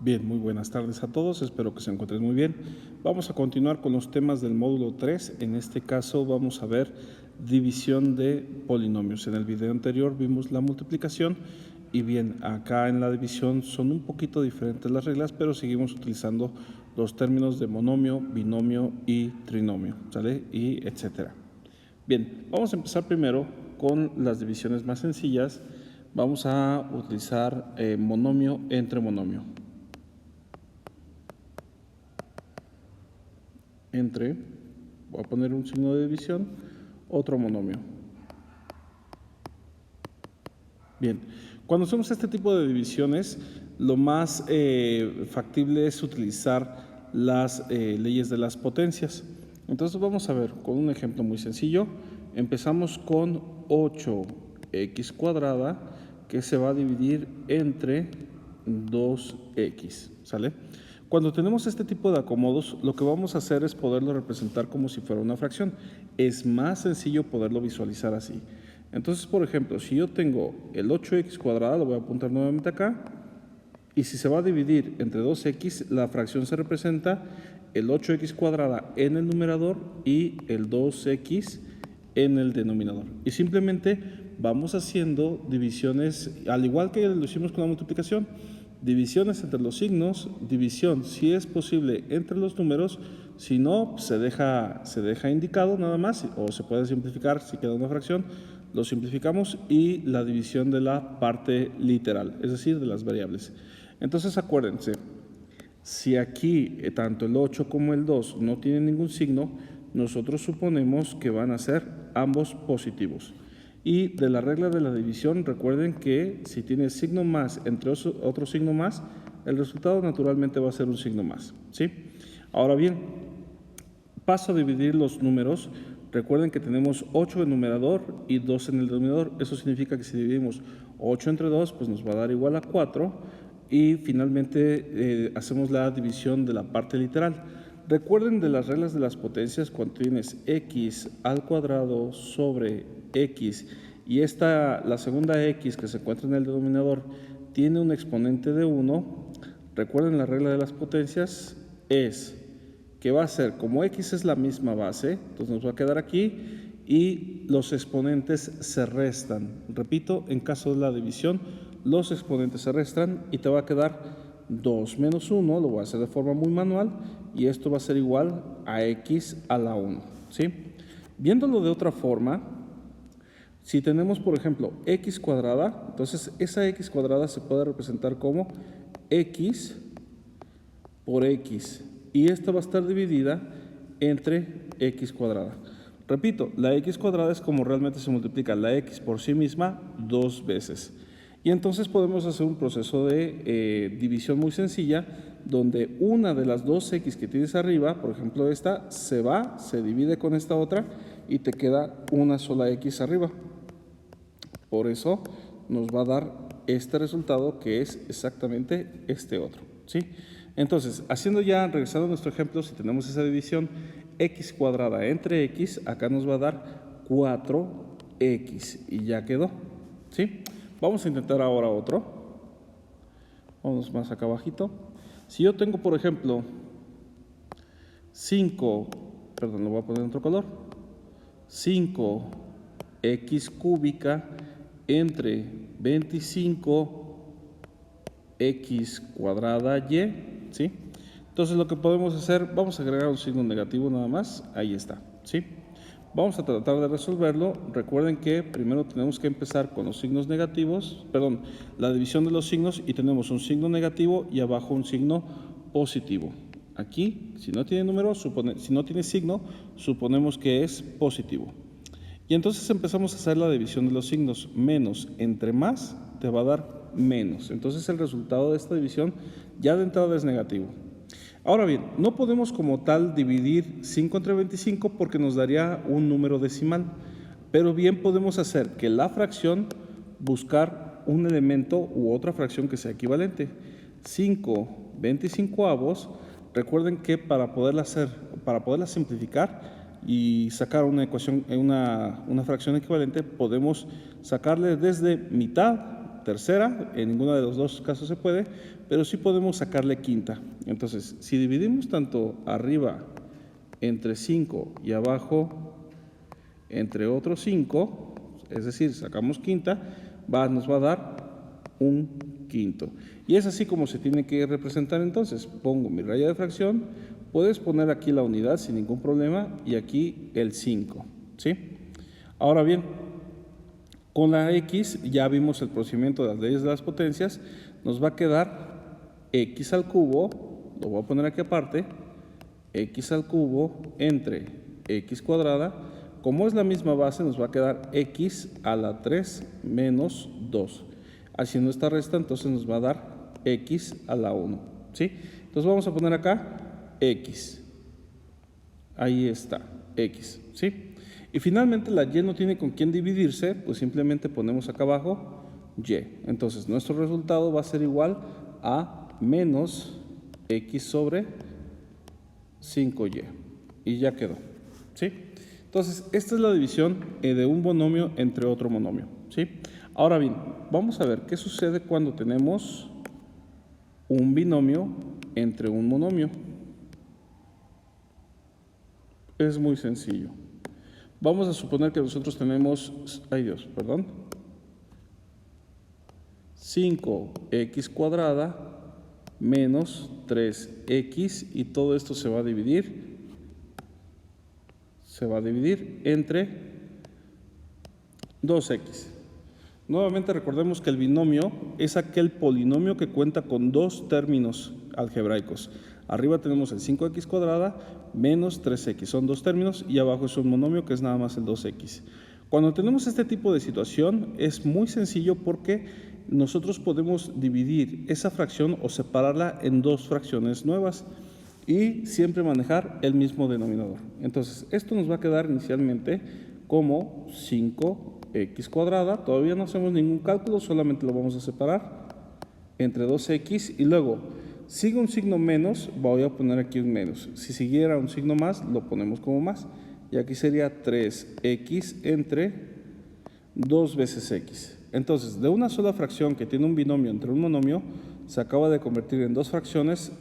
Bien, muy buenas tardes a todos, espero que se encuentren muy bien. Vamos a continuar con los temas del módulo 3, en este caso vamos a ver división de polinomios. En el video anterior vimos la multiplicación y bien, acá en la división son un poquito diferentes las reglas, pero seguimos utilizando los términos de monomio, binomio y trinomio, ¿sale? Y etcétera. Bien, vamos a empezar primero con las divisiones más sencillas. Vamos a utilizar monomio entre monomio. Entre, voy a poner un signo de división, otro monomio. Bien, cuando hacemos este tipo de divisiones, lo más factible es utilizar las leyes de las potencias. Entonces vamos a ver con un ejemplo muy sencillo. Empezamos con 8x cuadrada que se va a dividir entre 2x, ¿sale? Cuando tenemos este tipo de acomodos, lo que vamos a hacer es poderlo representar como si fuera una fracción. Es más sencillo poderlo visualizar así. Entonces, por ejemplo, si yo tengo el 8x cuadrada, lo voy a apuntar nuevamente acá, y si se va a dividir entre 2x, la fracción se representa el 8x cuadrada en el numerador y el 2x en el denominador. Y simplemente vamos haciendo divisiones, al igual que lo hicimos con la multiplicación, divisiones entre los signos, división si es posible entre los números, si no se deja indicado nada más, o se puede simplificar si queda una fracción, lo simplificamos, y la división de la parte literal, es decir, de las variables. Entonces acuérdense, si aquí tanto el 8 como el 2 no tienen ningún signo, nosotros suponemos que van a ser ambos positivos. Y de la regla de la división, recuerden que si tiene signo más entre otro signo más, el resultado naturalmente va a ser un signo más, ¿sí? Ahora bien, paso a dividir los números. Recuerden que tenemos 8 en numerador y 2 en el denominador. Eso significa que si dividimos 8 entre 2, pues nos va a dar igual a 4. Y finalmente hacemos la división de la parte literal. Recuerden de las reglas de las potencias, cuando tienes x al cuadrado sobre x y la segunda x que se encuentra en el denominador tiene un exponente de 1, recuerden la regla de las potencias es que va a ser, como x es la misma base, entonces nos va a quedar aquí y los exponentes se restan. Repito, en caso de la división, los exponentes se restan y te va a quedar 2 menos 1, lo voy a hacer de forma muy manual, y esto va a ser igual a x a la 1, ¿sí? Viéndolo de otra forma, si tenemos, por ejemplo, x cuadrada, entonces esa x cuadrada se puede representar como x por x, y esta va a estar dividida entre x cuadrada. Repito, la x cuadrada es como realmente se multiplica la x por sí misma 2 veces. Y entonces podemos hacer un proceso de división muy sencilla, donde una de las dos x que tienes arriba, por ejemplo esta, se divide con esta otra y te queda una sola x arriba. Por eso nos va a dar este resultado, que es exactamente este otro, ¿sí? Entonces, regresando a nuestro ejemplo, si tenemos esa división x cuadrada entre x, acá nos va a dar 4x y ya quedó, ¿sí? Vamos a intentar ahora otro. Vamos más acá abajito. Si yo tengo, por ejemplo, 5, perdón, lo voy a poner en otro color, 5x cúbica entre 25x cuadrada y, ¿sí? Entonces lo que podemos hacer, vamos a agregar un signo negativo nada más, ahí está, ¿sí? Vamos a tratar de resolverlo. Recuerden que primero tenemos que empezar con los signos negativos, la división de los signos, y tenemos un signo negativo y abajo un signo positivo. Aquí, si no tiene número, si no tiene signo, suponemos que es positivo. Y entonces empezamos a hacer la división de los signos. Menos entre más te va a dar menos. Entonces el resultado de esta división ya de entrada es negativo. Ahora bien, no podemos como tal dividir 5 entre 25 porque nos daría un número decimal, pero bien podemos hacer que la fracción, buscar un elemento u otra fracción que sea equivalente. 5/25avos, recuerden que para poderla simplificar y sacar una ecuación, una fracción equivalente, podemos sacarle desde mitad tercera, en ninguno de los dos casos se puede, pero sí podemos sacarle quinta. Entonces, si dividimos tanto arriba entre 5 y abajo entre otros 5, es decir, sacamos quinta, nos va a dar un quinto. Y es así como se tiene que representar entonces. Pongo mi raya de fracción, puedes poner aquí la unidad sin ningún problema y aquí el 5, ¿sí? Ahora bien, con la X ya vimos el procedimiento de las leyes de las potencias, nos va a quedar X al cubo, lo voy a poner aquí aparte, X al cubo entre X cuadrada, como es la misma base nos va a quedar X a la 3 menos 2. Haciendo esta resta entonces nos va a dar X a la 1, ¿sí? Entonces vamos a poner acá X, ahí está, X, ¿sí? Y finalmente la Y no tiene con quién dividirse, pues simplemente ponemos acá abajo Y. Entonces nuestro resultado va a ser igual a menos X sobre 5Y. Y ya quedó, ¿sí? Entonces esta es la división de un monomio entre otro monomio, ¿sí? Ahora bien, vamos a ver qué sucede cuando tenemos un binomio entre un monomio. Es muy sencillo. Vamos a suponer que nosotros tenemos, 5x cuadrada menos 3x y todo esto se va a dividir entre 2x. Nuevamente recordemos que el binomio es aquel polinomio que cuenta con dos términos algebraicos. Arriba tenemos el 5x cuadrada menos 3x, son dos términos, y abajo es un monomio que es nada más el 2x. Cuando tenemos este tipo de situación es muy sencillo porque nosotros podemos dividir esa fracción o separarla en dos fracciones nuevas y siempre manejar el mismo denominador. Entonces esto nos va a quedar inicialmente como 5x cuadrada, todavía no hacemos ningún cálculo, solamente lo vamos a separar entre 2x y luego sigue un signo menos, voy a poner aquí un menos. Si siguiera un signo más, lo ponemos como más. Y aquí sería 3x entre 2 veces x. Entonces, de una sola fracción que tiene un binomio entre un monomio, se acaba de convertir en dos fracciones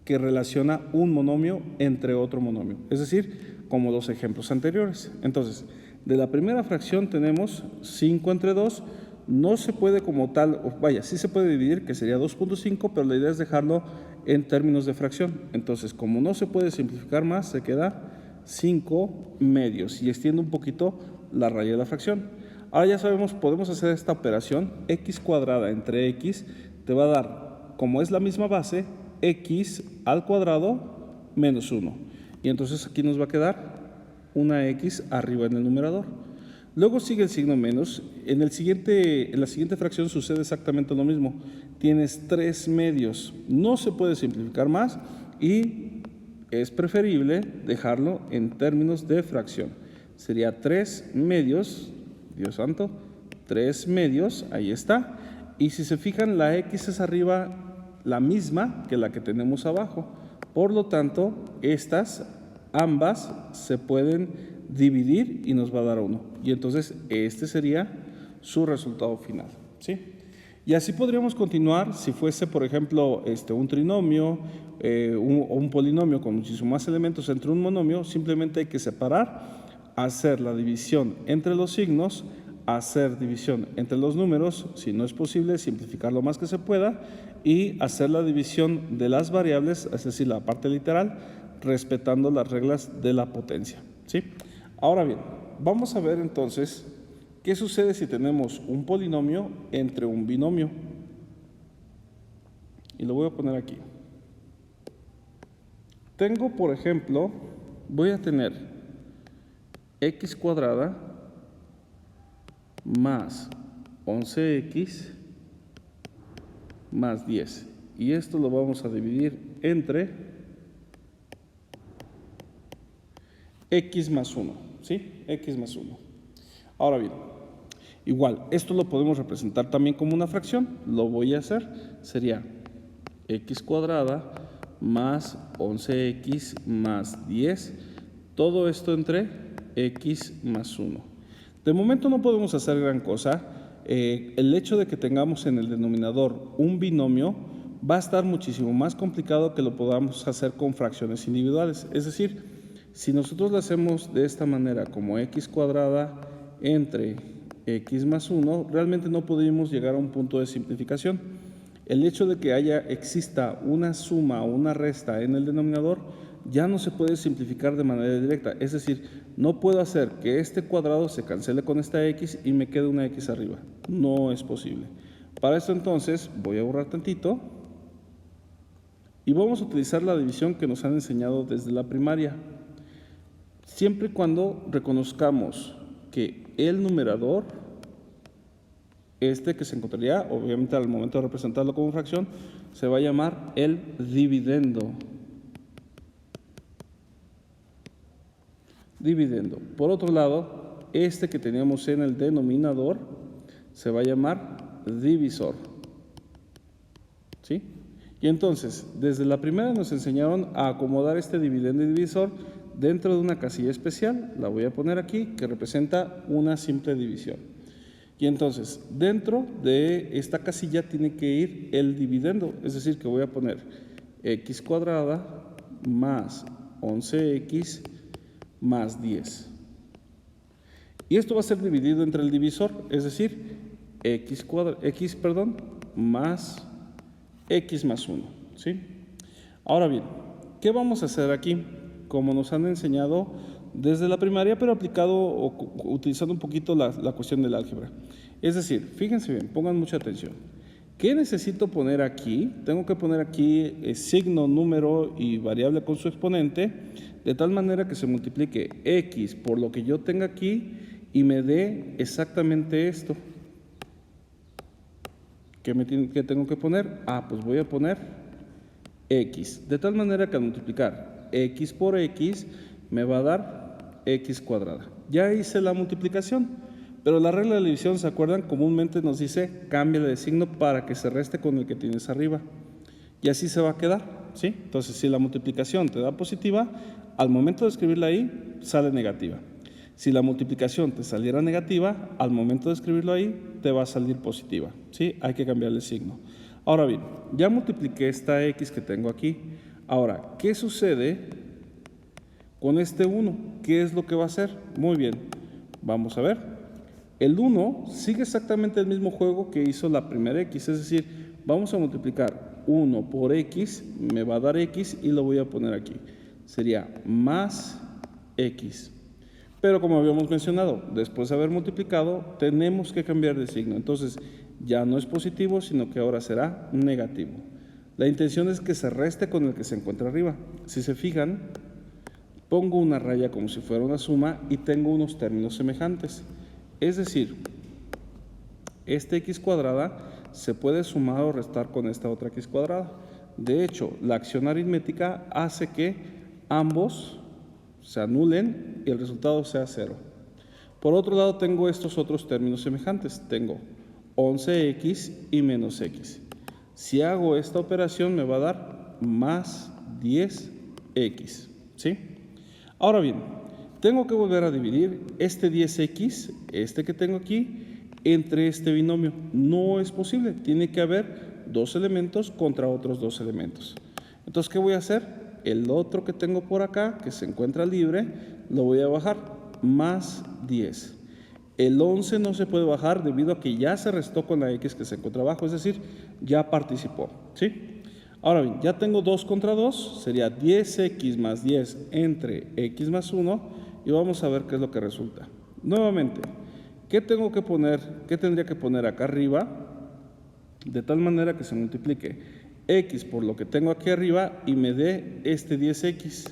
que relaciona un monomio entre otro monomio. Es decir, como los ejemplos anteriores. Entonces, de la primera fracción tenemos 5 entre 2. No se puede como tal, sí se puede dividir, que sería 2.5, pero la idea es dejarlo en términos de fracción. Entonces, como no se puede simplificar más, se queda 5 medios y extiende un poquito la raya de la fracción. Ahora ya sabemos, podemos hacer esta operación, x cuadrada entre x te va a dar, como es la misma base, x al cuadrado menos 1. Y entonces aquí nos va a quedar una x arriba en el numerador. Luego sigue el signo menos. En la siguiente fracción sucede exactamente lo mismo. Tienes 3 medios. No se puede simplificar más y es preferible dejarlo en términos de fracción. Sería 3 medios, Dios santo, 3 medios, ahí está. Y si se fijan, la x es arriba la misma que la que tenemos abajo. Por lo tanto, ambas se pueden dividir y nos va a dar 1. Y entonces este sería su resultado final, ¿sí? Y así podríamos continuar si fuese, por ejemplo, un trinomio o un polinomio con muchísimos más elementos entre un monomio. Simplemente hay que separar, hacer la división entre los signos, hacer división entre los números, si no es posible, simplificar lo más que se pueda, y hacer la división de las variables, es decir, la parte literal, respetando las reglas de la potencia, ¿sí? Ahora bien, vamos a ver entonces qué sucede si tenemos un polinomio entre un binomio. Y lo voy a poner aquí. Tengo, por ejemplo, voy a tener x cuadrada más 11x más 10. Y esto lo vamos a dividir entre x más 1. ¿Sí? X más 1. Ahora bien, igual, esto lo podemos representar también como una fracción. Lo voy a hacer. Sería x cuadrada más 11x más 10. Todo esto entre x más 1. De momento no podemos hacer gran cosa. el hecho de que tengamos en el denominador un binomio va a estar muchísimo más complicado que lo podamos hacer con fracciones individuales. Es decir, si nosotros lo hacemos de esta manera, como x cuadrada entre x más 1, realmente no podríamos llegar a un punto de simplificación. El hecho de que exista una suma o una resta en el denominador ya no se puede simplificar de manera directa. Es decir, no puedo hacer que este cuadrado se cancele con esta x y me quede una x arriba. No es posible. Para esto entonces voy a borrar tantito y vamos a utilizar la división que nos han enseñado desde la primaria. Siempre y cuando reconozcamos que el numerador, que se encontraría, obviamente al momento de representarlo como fracción, se va a llamar el dividendo. Por otro lado, que teníamos en el denominador se va a llamar divisor. ¿Sí? Y entonces, desde la primera nos enseñaron a acomodar este dividendo y divisor dentro de una casilla especial. La voy a poner aquí, que representa una simple división. Y entonces, dentro de esta casilla tiene que ir el dividendo, es decir, que voy a poner x cuadrada más 11x más 10. Y esto va a ser dividido entre el divisor, es decir, x más x más 1. ¿Sí? Ahora bien, ¿qué vamos a hacer aquí? Como nos han enseñado desde la primaria, pero aplicado o utilizando un poquito la cuestión del álgebra. Es decir, fíjense bien, pongan mucha atención. ¿Qué necesito poner aquí? Tengo que poner aquí signo, número y variable con su exponente, de tal manera que se multiplique x por lo que yo tenga aquí y me dé exactamente esto. ¿Qué tengo que poner? Pues voy a poner x, de tal manera que al multiplicar x por x me va a dar x cuadrada. Ya hice la multiplicación, pero la regla de la división, ¿se acuerdan? Comúnmente nos dice cámbiale de signo para que se reste con el que tienes arriba. Y así se va a quedar, ¿sí? Entonces, si la multiplicación te da positiva, al momento de escribirla ahí, sale negativa. Si la multiplicación te saliera negativa, al momento de escribirlo ahí, te va a salir positiva, ¿sí? Hay que cambiarle el signo. Ahora bien, ya multipliqué esta x que tengo aquí. Ahora, ¿qué sucede con este 1? ¿Qué es lo que va a hacer? Muy bien, vamos a ver. El 1 sigue exactamente el mismo juego que hizo la primera x, es decir, vamos a multiplicar 1 por x, me va a dar x y lo voy a poner aquí. Sería más x. Pero como habíamos mencionado, después de haber multiplicado, tenemos que cambiar de signo. Entonces, ya no es positivo, sino que ahora será negativo. La intención es que se reste con el que se encuentra arriba. Si se fijan, pongo una raya como si fuera una suma y tengo unos términos semejantes. Es decir, esta x cuadrada se puede sumar o restar con esta otra x cuadrada. De hecho, la acción aritmética hace que ambos se anulen y el resultado sea 0. Por otro lado, tengo estos otros términos semejantes. Tengo 11x y menos x. Si hago esta operación me va a dar más 10x. ¿Sí? Ahora bien, tengo que volver a dividir este 10x, que tengo aquí, entre este binomio. No es posible. Tiene que haber dos elementos contra otros dos elementos. Entonces, ¿qué voy a hacer? El otro que tengo por acá, que se encuentra libre, lo voy a bajar, más 10. El 11 no se puede bajar debido a que ya se restó con la x que se encuentra abajo, es decir, ya participó, ¿sí? Ahora bien, ya tengo 2 contra 2, sería 10x más 10 entre x más 1, y vamos a ver qué es lo que resulta. Nuevamente, ¿qué tendría que poner acá arriba? De tal manera que se multiplique x por lo que tengo aquí arriba y me dé este 10x.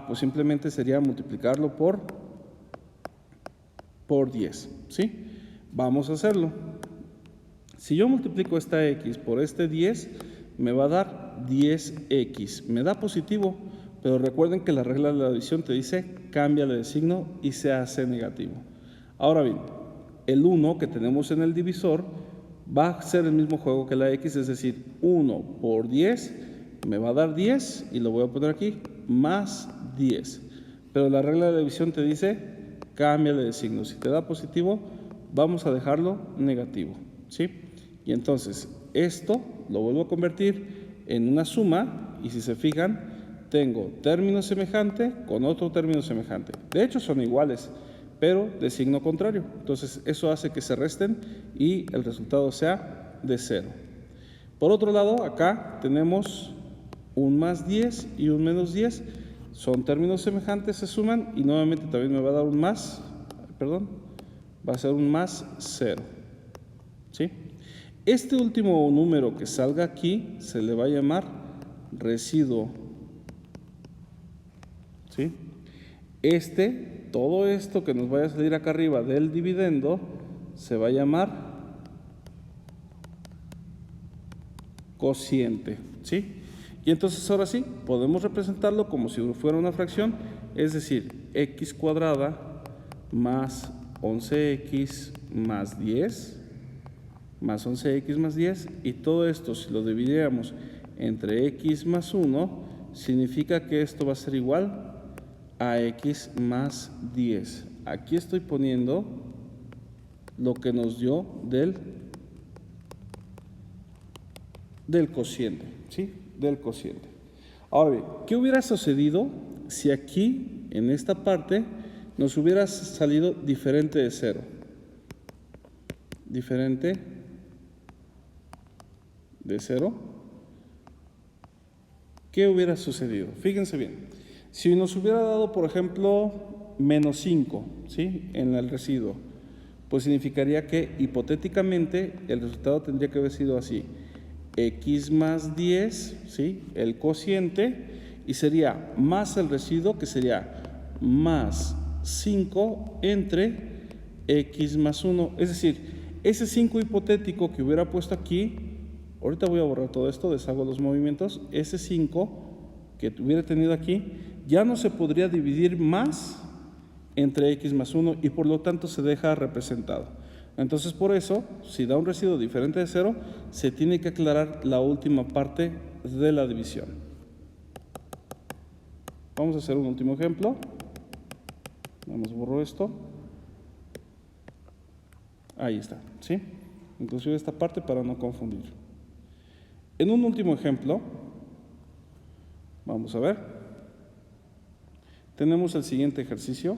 Pues simplemente sería multiplicarlo por 10, ¿sí? Vamos a hacerlo. Si yo multiplico esta x por este 10, me va a dar 10x. Me da positivo, pero recuerden que la regla de la división te dice cámbiale de signo y se hace negativo. Ahora bien, el 1 que tenemos en el divisor va a ser el mismo juego que la x, es decir, 1 por 10 me va a dar 10 y lo voy a poner aquí, más 10. Pero la regla de división te dice cámbiale de signo. Si te da positivo, vamos a dejarlo negativo, ¿sí? Y entonces esto lo vuelvo a convertir en una suma y si se fijan, tengo término semejante con otro término semejante. De hecho son iguales, pero de signo contrario. Entonces eso hace que se resten y el resultado sea de 0. Por otro lado, acá tenemos un más 10 y un menos 10. Son términos semejantes, se suman y nuevamente también me va a dar un más, va a ser un más 0. ¿Sí? Este último número que salga aquí se le va a llamar residuo. ¿Sí? Todo esto que nos vaya a salir acá arriba del dividendo se va a llamar cociente, ¿sí? Y entonces ahora sí, podemos representarlo como si fuera una fracción, es decir, x cuadrada más 11x más 10, más 11x más 10, y todo esto si lo dividiéramos entre x más 1, significa que esto va a ser igual a x más 10. Aquí estoy poniendo lo que nos dio del cociente, ¿sí? Del cociente. Ahora bien, ¿qué hubiera sucedido si aquí, en esta parte, nos hubiera salido diferente de 0? Diferente de 0. ¿Qué hubiera sucedido? Fíjense bien. Si nos hubiera dado, por ejemplo, menos 5, ¿sí? En el residuo, pues significaría que hipotéticamente el resultado tendría que haber sido así: x más 10, ¿sí? El cociente, y sería más el residuo, que sería más 5 entre x más 1. Es decir, ese 5 hipotético que hubiera puesto aquí, ahorita voy a borrar todo esto, deshago los movimientos, ese 5 que hubiera tenido aquí, ya no se podría dividir más entre x más 1 y por lo tanto se deja representado. Entonces por eso, si da un residuo diferente de 0, se tiene que aclarar la última parte de la división. Vamos a hacer un último ejemplo. Vamos, borro esto. Ahí está, ¿sí? Inclusive esta parte para no confundir. En un último ejemplo, vamos a ver. Tenemos el siguiente ejercicio.